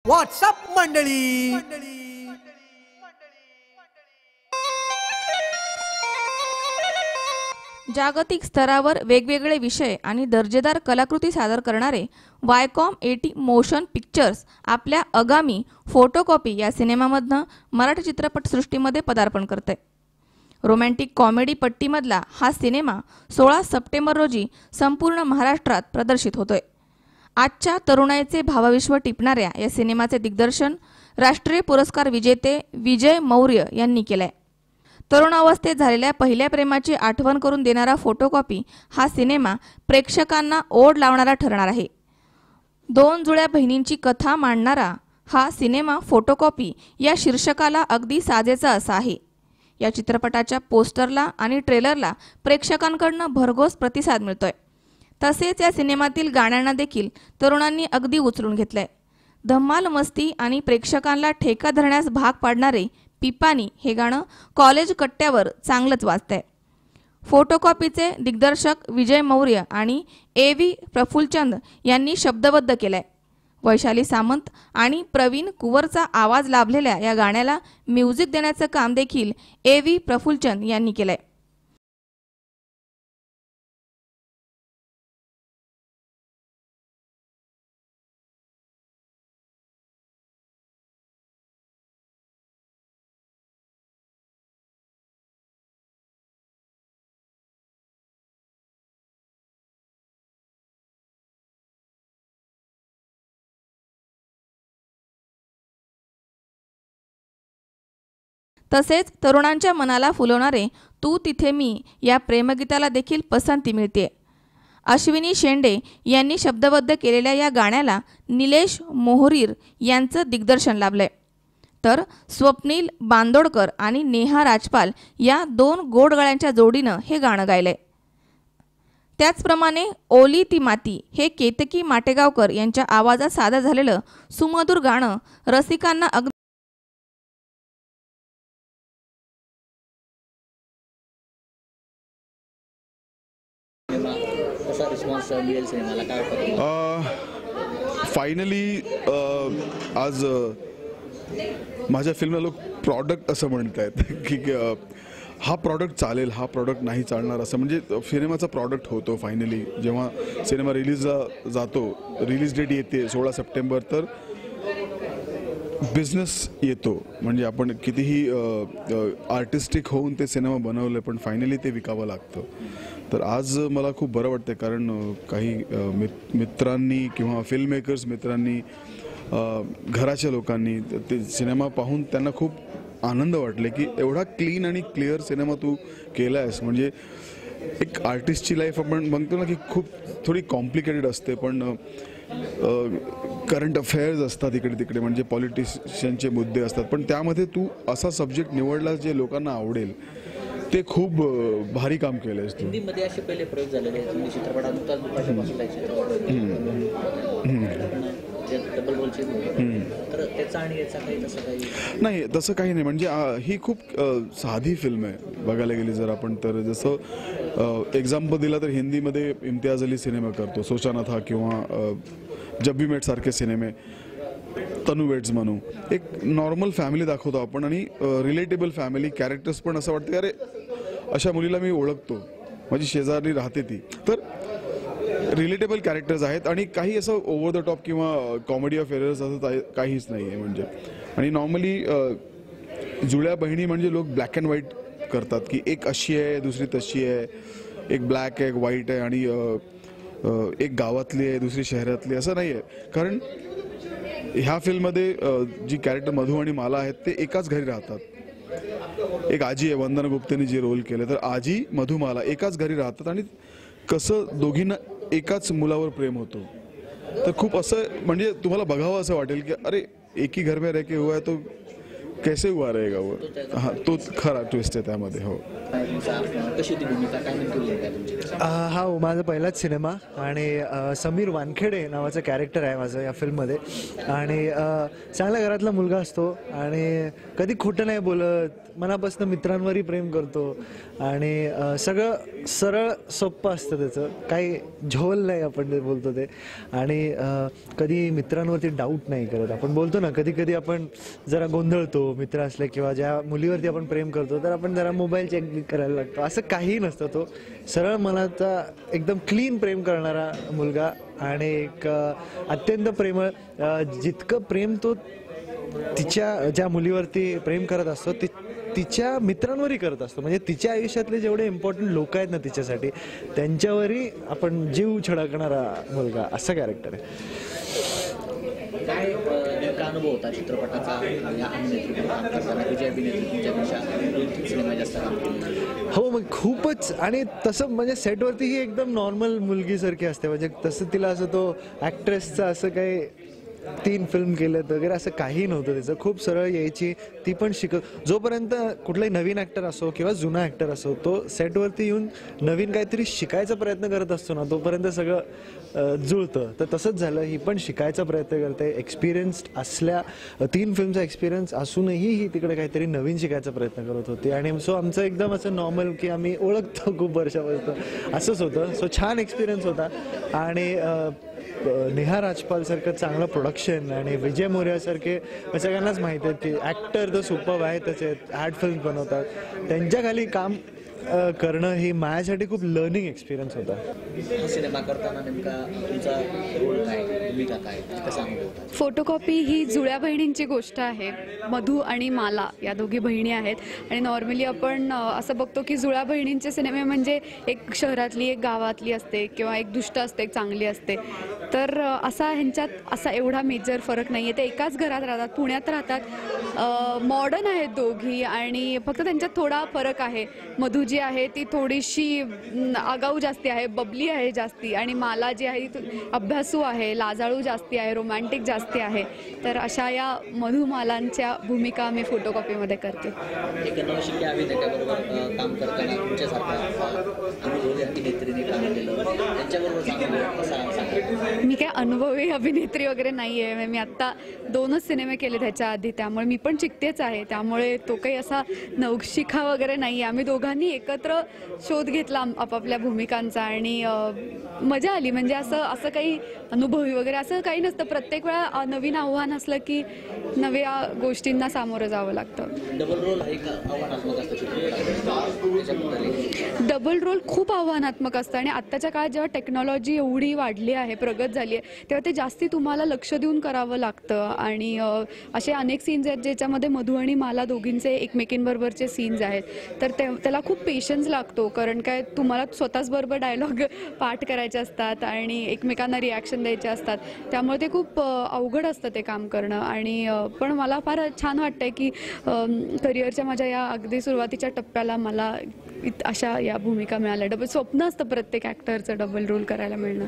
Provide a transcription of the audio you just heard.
WhatsApp मंडळी, जागतिक स्तरावर वेगवेगळे विषय आणि दर्जेदार कलाकृती सादर करणारे वायकॉम 80 मोशन पिक्चर्स आपल्या आगामी फोटोकॉपी या सिनेमामधनं मराठी चित्रपटसृष्टीमध्ये पदार्पण करते. रोमॅन्टिक कॉमेडी पट्टीमधला हा सिनेमा 16 सप्टेंबर रोजी संपूर्ण महाराष्ट्रात प्रदर्शित होतोय. आजच्या तरुणाईचे भावविश्व टिपणाऱ्या या सिनेमाचे दिग्दर्शन राष्ट्रीय पुरस्कार विजेते विजय मौर्य यांनी केलंय. तरुणावस्थेत झालेल्या पहिल्या प्रेमाची आठवण करून देणारा फोटोकॉपी हा सिनेमा प्रेक्षकांना ओढ लावणारा ठरणार आहे. दोन जुळ्या बहिणींची कथा मांडणारा हा सिनेमा फोटोकॉपी या शीर्षकाला अगदी साजेचा असा आहे. या चित्रपटाच्या पोस्टरला आणि ट्रेलरला प्रेक्षकांकडून भरघोस प्रतिसाद मिळतोय. तसेच या सिनेमातील गाण्यांना देखील तरुणांनी अगदी उचलून घेतलंय. धम्माल मस्ती आणि प्रेक्षकांना ठेका धरण्यास भाग पाडणारे पिपानी हे गाणं कॉलेज कट्ट्यावर चांगलंच वाजतंय. फोटोकॉपीचे दिग्दर्शक विजय मौर्य आणि ए.व्ही. प्रफुल्लचंद यांनी शब्दबद्ध केलंय. वैशाली सामंत आणि प्रवीण कुवरचा आवाज लाभलेल्या या गाण्याला म्युझिक देण्याचं काम देखील ए.व्ही. प्रफुल्लचंद यांनी केलंय. तसेच तरुणांच्या मनाला फुलवणारे तू तिथे मी या प्रेमगीताला देखील पसंती मिळते. अश्विनी शेंडे यांनी शब्दबद्ध केलेल्या या गाण्याला निलेश मोहरीर यांचं दिग्दर्शन लाभलंय. तर स्वप्नील बांदोडकर आणि नेहा राजपाल या दोन गोडगळ्यांच्या जोडीनं हे गाणं गायलंय. त्याचप्रमाणे ओली ती माती हे केतकी माटेगावकर यांच्या आवाजात सादर झालेलं सुमधुर गाणं रसिकांना फायनली आज माझ्या फिल्मला लोक प्रॉडक्ट असं म्हणत आहेत की हा प्रॉडक्ट चालेल, हा प्रॉडक्ट नाही चालणार असं, म्हणजे सिनेमाचा प्रॉडक्ट होतो. फायनली जेव्हा सिनेमा रिलीजला जातो, रिलीज डेट येते 16 सप्टेंबर, तर बिझनेस येतो. म्हणजे आपण कितीही आर्टिस्टिक होऊन ते सिनेमा बनवलं पण फायनली ते विकावं लागतं. तर आज मला खूप बरं वाटतं कारण काही मित्रांनी किंवा फिल्म मेकर्स मित्रांनी, घराच्या लोकांनी ते सिनेमा पाहून त्यांना खूप आनंद वाटले की एवढा क्लीन आणि क्लिअर सिनेमा तू केला आहेस. म्हणजे एक आर्टिस्टची लाईफ आपण बघतो ना की खूप थोडी कॉम्प्लिकेटेड असते, पण करंट अफेअर्स असतात इकडे तिकडे, म्हणजे पॉलिटिशियनचे मुद्दे असतात, पण त्यामध्ये तू असा सब्जेक्ट निवडला जे लोकांना आवडेल. ते खूप भारी काम केलं आहेस तू. हिंदीमध्ये असे पहिले प्रयोग झालेले आहेत चित्रपटात डबल रोलचे, तर त्याचा आणि याचा काही तसं काही नाही, तसं काही नाही. म्हणजे ही खूप साधी फिल्म आहे बघायला गेली जर आपण तर. जसं एक्झाम्पल दिला तर हिंदीमध्ये इम्तियाज अली सिनेमा करतो, सोचाना था किंवा जब भी मेट सारखे सिनेमे, तनू वेट्स म्हणू, एक नॉर्मल फॅमिली दाखवतो आपण आणि रिलेटेबल फॅमिली कॅरेक्टर्स पण असं वाटतं अरे अशा मुलीला मी ओळखतो, माझी शेजारी राहते ती. तर रिलेटेबल कॅरेक्टर्स आहेत आणि काही असं ओव्हर द टॉप किंवा कॉमेडी ऑफ एरर्स असं काहीच नाही आहे. म्हणजे आणि नॉर्मली जुळ्या बहिणी म्हणजे लोक ब्लॅक अँड व्हाईट करतात की एक अशी आहे दुसरी तशी आहे, एक ब्लॅक आहे एक व्हाईट आहे आणि एक गावातली आहे दुसरी शहरातली, असं नाही आहे. कारण ह्या फिल्ममध्ये जी कॅरेक्टर मधू आणि माला आहेत ते एकाच घरी राहतात. एक आजी आहे, वंदना गुप्तेने जे रोल केलं, तर आजी मधुमाला एकाच घरी राहतात आणि कसं दोघींना एकाच मुलावर प्रेम होतो. तर खूप असं म्हणजे तुम्हाला बघावं असं वाटेल की अरे एक ही घर में रह के हुआ है तो कैसे हुआ रहेगा वो हा तो खरा ट्विस्ट आहे त्यामध्ये. हो कशी होती भूमिका, काय नेमकी भूमिका आहे तुमची? हा माझा पहिलाच सिनेमा आणि समीर वानखेडे नावाचं कॅरेक्टर आहे माझं या फिल्ममध्ये. आणि चांगल्या घरातला मुलगा असतो आणि कधी खोटं नाही बोलत, मनापासून मित्रांवरही प्रेम करतो आणि सगळं सरळ सोप्पं असतं त्याचं, काही झोल नाही आपण ते बोलतो ते. आणि कधी मित्रांवरती डाऊट नाही करत. आपण बोलतो ना कधी कधी आपण जरा गोंधळतो मित्र असले किंवा ज्या मुलीवरती आपण प्रेम करतो तर आपण जरा मोबाईल चेक करायला लागतो. असं काहीही नसतं. तो सरळ मनाचा एकदम क्लीन प्रेम करणारा मुलगा आणि एक अत्यंत प्रेमळ. जितकं प्रेम तो तिच्या ज्या मुलीवरती प्रेम करत असतो तिच्या मित्रांवरही करत असतो. म्हणजे तिच्या आयुष्यातले जेवढे इम्पॉर्टंट लोक आहेत ना तिच्यासाठी त्यांच्यावरही आपण जीव छडकणारा मुलगा असं कॅरेक्टर आहे. काय नेमका अनुभव होता चित्रपटाचा या अभिनेत्री काम करताना? तुझी अभिनेत्री तुमच्यापेक्षा 2-3 सिनेमा जास्त काम केले. हो मग खूपच. आणि तसं म्हणजे सेटवरती ही एकदम नॉर्मल मुलगीसारखी असते. म्हणजे तसं तिला असं तो ॲक्ट्रेसचं असं काही 3 फिल्म केलं वगैरे असं काही नव्हतं. त्याचं खूप सरळ यायची. ती पण जोपर्यंत कुठलाही नवीन ॲक्टर असो किंवा जुना ॲक्टर असो तो सेटवरती येऊन नवीन काहीतरी शिकायचा प्रयत्न करत असतो ना तोपर्यंत सगळं जुळतं. तर तसंच झालं. ही पण शिकायचा प्रयत्न करते. एक्सपिरियन्स्ड असल्या 3 फिल्मचा एक्सपिरियन्स असूनही ही तिकडे काहीतरी नवीन शिकायचा प्रयत्न करत होती. आणि सो आमचं एकदम असं नॉर्मल की आम्ही ओळखतो खूप वर्षापासून असंच होतं. सो छान एक्सपिरियन्स होता. आणि नेहा राजपालसारखं चांगलं प्रोडक्शन आणि विजय मोर्यासारखे सगळ्यांनाच माहिती आहे की ॲक्टर तर सुपर आहे त्याचे ॲड फिल्म बनवतात. त्यांच्या खाली काम करणं ही माझ्यासाठी खूप लर्निंग एक्सपिरियन्स होता. हा सिनेमा करताना नेमका तुमचा रोल काय, भूमिका काय, कसं अनुभव होता? फोटोकॉपी ही जुळ्या बहिणींची गोष्ट आहे. मधू आणि माला या दोघी बहिणी आहेत. आणि नॉर्मली आपण असं बघतो की जुळ्या बहिणींचे सिनेमे म्हणजे एक शहरातली एक गावातली असते किंवा एक दुष्ट असते एक चांगली असते. तर ह्यांच्यात असा एवढा मेजर फरक नाही आहे. ते एकाच घरात राहतात, पुण्यात राहतात, मॉडर्न आहेत दोघी आणि फक्त त्यांच्यात थोडा फरक आहे. मधू जी आहे ती थोडीशी आगाऊ जास्ती आहे, बबली आहे जास्ती. आणि माला जी आहे ती अभ्यासू आहे, लाजाळू जास्ती आहे, रोमॅन्टिक जास्ती आहे. तर अशा या मधुमालांच्या भूमिका मी फोटोकॉपीमध्ये करते. एक नवशिक्या अभिनेत्याबरोबर काम करताना तुमच्यासारखा अनुभवी अभिनेत्रीने काम केलं त्यांच्याबरोबर अनुभव कसा सांगा? मी काय अनुभवी अभिनेत्री वगैरे नाही आहे. मी आत्ता 2च सिनेमे केले त्याच्या आधी, त्यामुळे मी पण शिकतेच आहे. त्यामुळे तो काही असा नवशिखा वगैरे नाही आहे. आम्ही दोघांनी एकत्र शोध घेतला आपापल्या भूमिकांचा आणि मजा आली. म्हणजे असं काही अनुभवी वगैरे असं काही नसतं. प्रत्येक वेळा नवीन आव्हान असलं की नव्या गोष्टींना सामोरं जावं लागतं. डबल रोल एक आव्हानात्मक असतं चित्रपटात. डबल रोल खूप आव्हानात्मक असतं आणि आत्ताच्या काळात जेव्हा टेक्नॉलॉजी एवढी वाढली आहे, प्रगत झाली आहे, तेव्हा ते जास्ती तुम्हाला लक्ष देऊन करावं लागतं. आणि असे अनेक सीन्स आहेत ज्याच्यामध्ये मधू आणि माला दोघींचे एकमेकींबरोबरचे सीन्स आहेत. तर त्याला खूप पेशन्स लागतो. कारण काय तुम्हाला स्वतःच बरोबर डायलॉग पाठ करायचे असतात आणि एकमेकांना रिॲक्शन द्यायचे असतात. त्यामुळे ते खूप अवघड असतं ते काम करणं. आणि पण मला फार छान वाटतंय की करिअरच्या माझ्या या अगदी सुरुवातीच्या टप्प्याला मला अशा या भूमिका मिळाल्या. स्वप्न असतं प्रत्येक ॲक्टरचं डबल रोल करायला मिळणं.